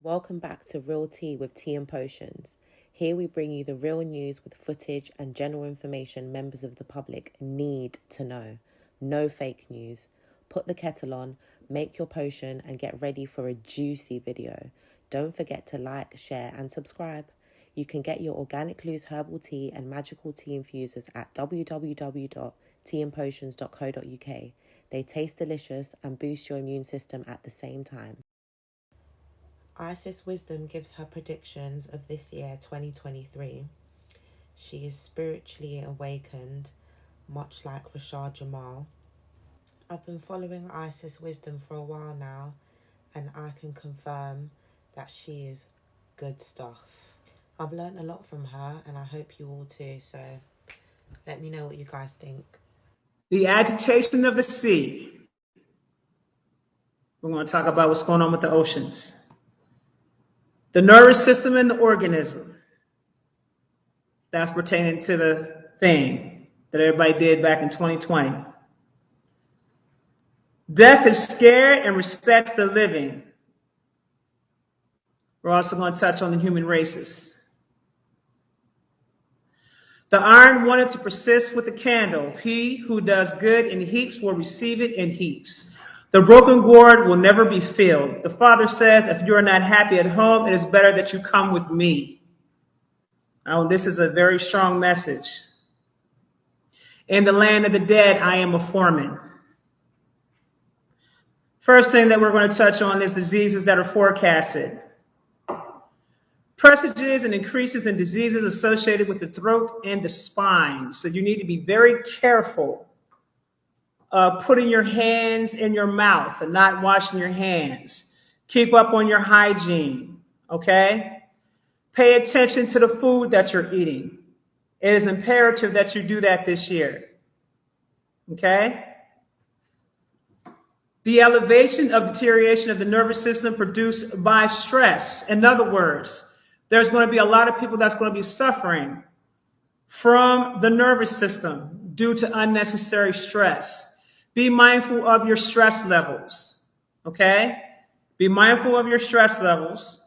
Welcome back to Real Tea with Tea and Potions. Here we bring you the real news with footage and general information members of the public need to know. No fake news. Put the kettle on, make your potion, and get ready for a juicy video. Don't forget to like, share, and subscribe. You can get your organic loose herbal tea and magical tea infusers at www.teaandpotions.co.uk. They taste delicious and boost your immune system at the same time. Isis Wisdom gives her predictions of this year, 2023. She is spiritually awakened, much like Rashad Jamal. I've been following Isis Wisdom for a while now, and I can confirm that she is good stuff. I've learned a lot from her, and I hope you all too, so let me know what you guys think. The agitation of the sea. We're going to talk about what's going on with the oceans. The nervous system and the organism. That's pertaining to the thing that everybody did back in 2020. Death is scared and respects the living. We're also going to touch on the human races. The iron wanted to persist with the candle. He who does good in heaps will receive it in heaps. The broken gourd will never be filled. The Father says, if you are not happy at home, it is better that you come with me. Now, this is a very strong message. In the land of the dead, I am a foreman. First thing that we're going to touch on is diseases that are forecasted. Presages and increases in diseases associated with the throat and the spine. So you need to be very careful putting your hands in your mouth and not washing your hands. Keep up on your hygiene, okay? Pay attention to the food that you're eating. It is imperative that you do that this year, okay? The elevation of deterioration of the nervous system produced by stress. In other words, there's going to be a lot of people that's going to be suffering from the nervous system due to unnecessary stress. Be mindful of your stress levels, okay? Be mindful of your stress levels.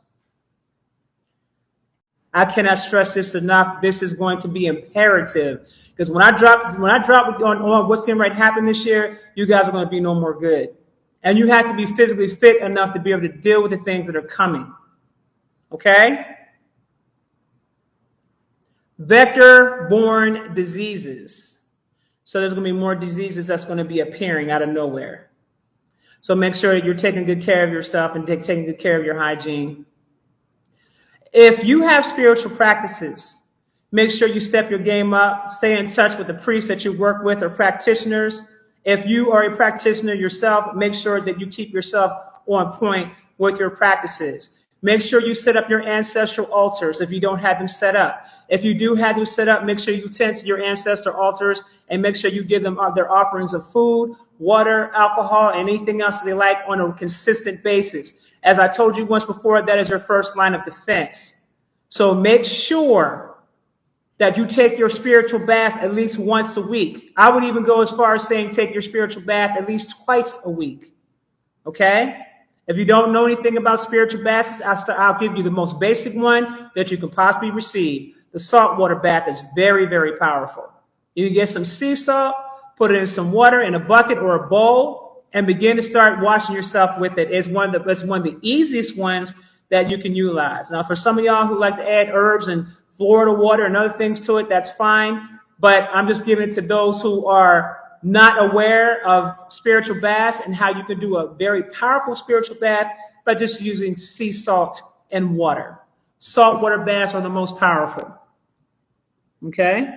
I cannot stress this enough. This is going to be imperative because when I drop on what's going to happen this year, you guys are going to be no more good. And you have to be physically fit enough to be able to deal with the things that are coming, okay? Vector-borne diseases. So there's going to be more diseases that's going to be appearing out of nowhere. So make sure you're taking good care of yourself and taking good care of your hygiene. If you have spiritual practices, make sure you step your game up. Stay in touch with the priests that you work with or practitioners. If you are a practitioner yourself, make sure that you keep yourself on point with your practices. Make sure you set up your ancestral altars if you don't have them set up. If you do have them set up, make sure you tend to your ancestral altars and make sure you give them their offerings of food, water, alcohol, and anything else they like on a consistent basis. As I told you once before, that is your first line of defense. So make sure that you take your spiritual bath at least once a week. I would even go as far as saying take your spiritual bath at least twice a week. Okay? If you don't know anything about spiritual baths, I'll give you the most basic one that you can possibly receive. The saltwater bath is very, very powerful. You can get some sea salt, put it in some water in a bucket or a bowl, and begin to start washing yourself with it. It's one of the easiest ones that you can utilize. Now, for some of y'all who like to add herbs and Florida water and other things to it, that's fine. But I'm just giving it to those who are not aware of spiritual baths and how you can do a very powerful spiritual bath by just using sea salt and water. Saltwater baths are the most powerful. Okay?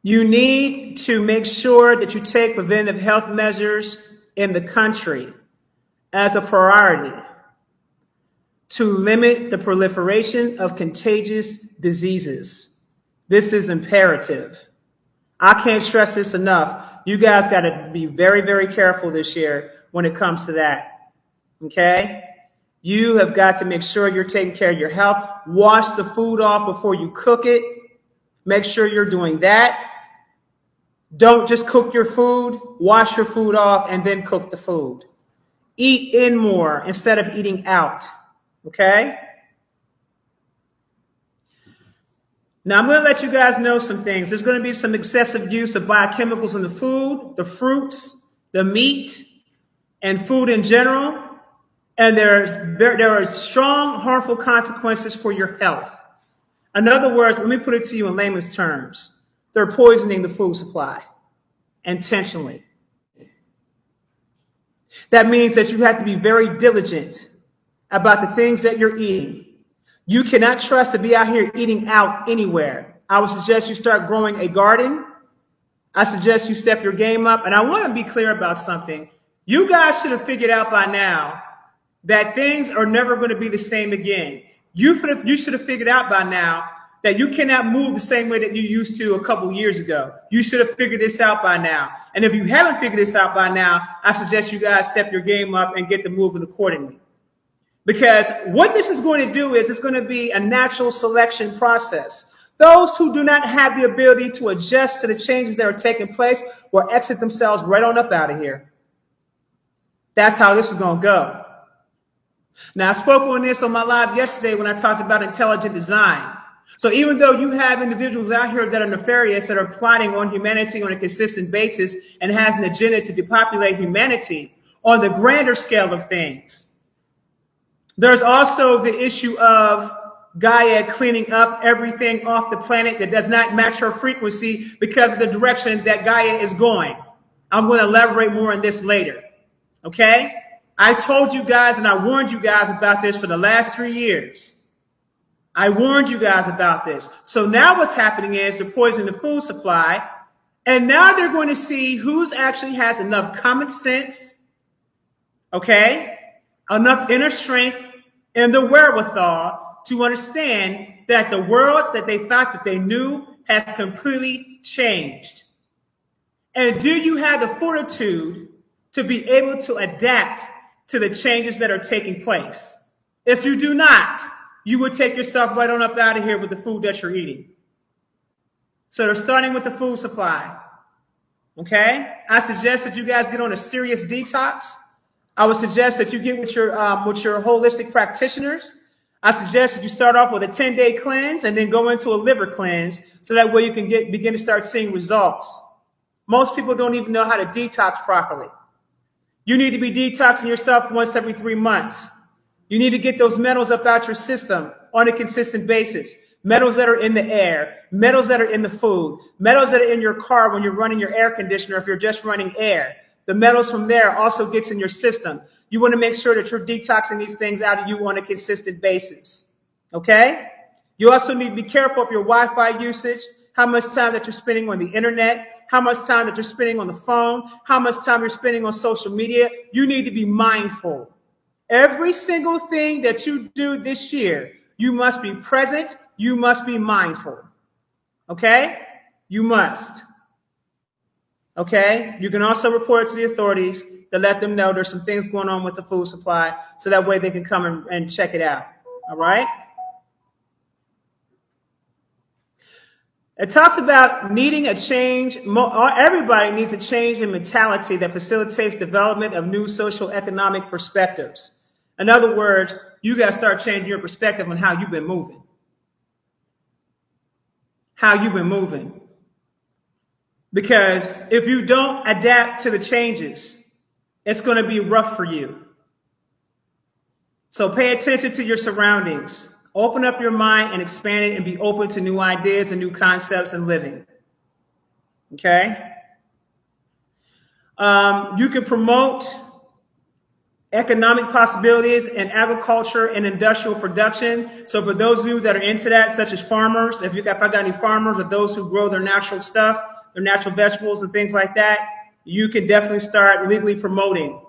You need to make sure that you take preventive health measures in the country as a priority to limit the proliferation of contagious diseases. This is imperative. I can't stress this enough. You guys got to be very, very careful this year when it comes to that. Okay? You have got to make sure you're taking care of your health. Wash the food off before you cook it. Make sure you're doing that. Don't just cook your food, wash your food off, and then cook the food. Eat in more instead of eating out. Okay? Now I'm going to let you guys know some things. There's going to be some excessive use of biochemicals in the food, the fruits, the meat, and food in general. And there are strong, harmful consequences for your health. In other words, let me put it to you in layman's terms. They're poisoning the food supply intentionally. That means that you have to be very diligent about the things that you're eating. You cannot trust to be out here eating out anywhere. I would suggest you start growing a garden. I suggest you step your game up. And I want to be clear about something. You guys should have figured out by now that things are never going to be the same again. You should have figured out by now that you cannot move the same way that you used to a couple years ago. You should have figured this out by now. And if you haven't figured this out by now, I suggest you guys step your game up and get to moving accordingly. Because what this is going to do is it's going to be a natural selection process. Those who do not have the ability to adjust to the changes that are taking place will exit themselves right on up out of here. That's how this is going to go. Now, I spoke on this on my live yesterday when I talked about intelligent design. So even though you have individuals out here that are nefarious, that are plotting on humanity on a consistent basis and has an agenda to depopulate humanity on the grander scale of things, there's also the issue of Gaia cleaning up everything off the planet that does not match her frequency because of the direction that Gaia is going. I'm going to elaborate more on this later. Okay? I told you guys and I warned you guys about this for the last 3 years. I warned you guys about this. So now what's happening is they're poisoning the food supply. And now they're going to see who's actually has enough common sense, okay, enough inner strength and the wherewithal to understand that the world that they thought that they knew has completely changed. And do you have the fortitude to be able to adapt to the changes that are taking place? If you do not, you would take yourself right on up out of here with the food that you're eating. So they're starting with the food supply. Okay? I suggest that you guys get on a serious detox. I would suggest that you get with your holistic practitioners. I suggest that you start off with a 10-day cleanse and then go into a liver cleanse so that way you can begin to start seeing results. Most people don't even know how to detox properly. You need to be detoxing yourself once every 3 months. You need to get those metals up out your system on a consistent basis. Metals that are in the air, metals that are in the food, metals that are in your car when you're running your air conditioner if you're just running air. The metals from there also gets in your system. You want to make sure that you're detoxing these things out of you on a consistent basis. Okay? You also need to be careful of your Wi-Fi usage, how much time that you're spending on the internet, how much time that you're spending on the phone, how much time you're spending on social media. You need to be mindful. Every single thing that you do this year, you must be present. You must be mindful. Okay? You must. Okay? You can also report it to the authorities to let them know there's some things going on with the food supply so that way they can come and check it out. All right? It talks about needing a change. Everybody needs a change in mentality that facilitates development of new social economic perspectives. In other words, you got to start changing your perspective on how you've been moving. How you've been moving. Because if you don't adapt to the changes, it's going to be rough for you. So pay attention to your surroundings. Open up your mind and expand it and be open to new ideas and new concepts and living. Okay? You can promote economic possibilities in agriculture and industrial production. So for those of you that are into that, such as farmers, if I got any farmers or those who grow their natural stuff, their natural vegetables and things like that, you can definitely start legally promoting.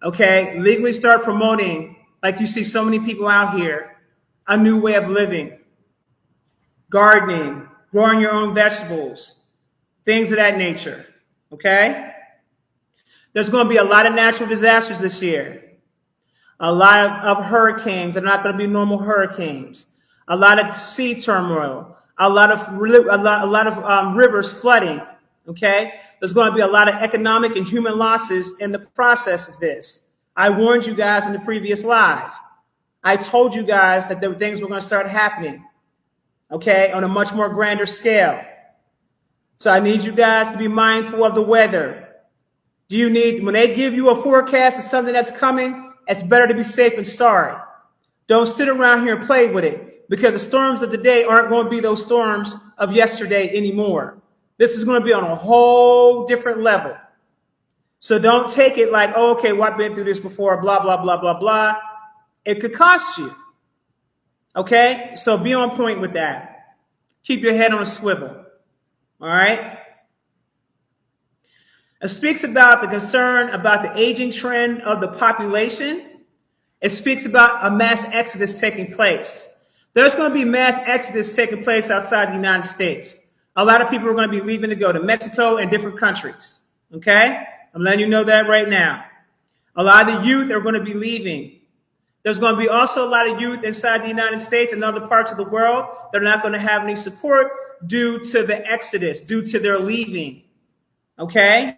Okay? Legally start promoting, like you see so many people out here, a new way of living. Gardening, growing your own vegetables, things of that nature. Okay? There's going to be a lot of natural disasters this year. A lot of hurricanes. They're not going to be normal hurricanes. A lot of sea turmoil. A lot of rivers flooding. Okay? There's going to be a lot of economic and human losses in the process of this. I warned you guys in the previous live. I told you guys that there were things were going to start happening, okay, on a much more grander scale. So I need you guys to be mindful of the weather. When they give you a forecast of something that's coming, it's better to be safe than sorry. Don't sit around here and play with it, because the storms of today aren't going to be those storms of yesterday anymore. This is going to be on a whole different level. So don't take it like, oh, okay, well, I've been through this before, blah, blah, blah, blah, blah. It could cost you. Okay? So be on point with that. Keep your head on a swivel. All right? It speaks about the concern about the aging trend of the population. It speaks about a mass exodus taking place. There's going to be mass exodus taking place outside the United States. A lot of people are going to be leaving to go to Mexico and different countries. Okay? I'm letting you know that right now. A lot of the youth are going to be leaving. There's going to be also a lot of youth inside the United States and other parts of the world that are not going to have any support due to the exodus, due to their leaving. Okay?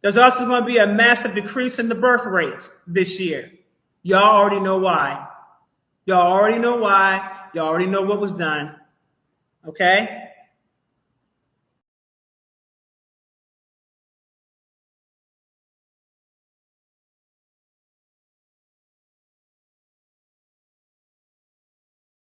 There's also going to be a massive decrease in the birth rate this year. Y'all already know why. Y'all already know why. Y'all already know what was done. Okay?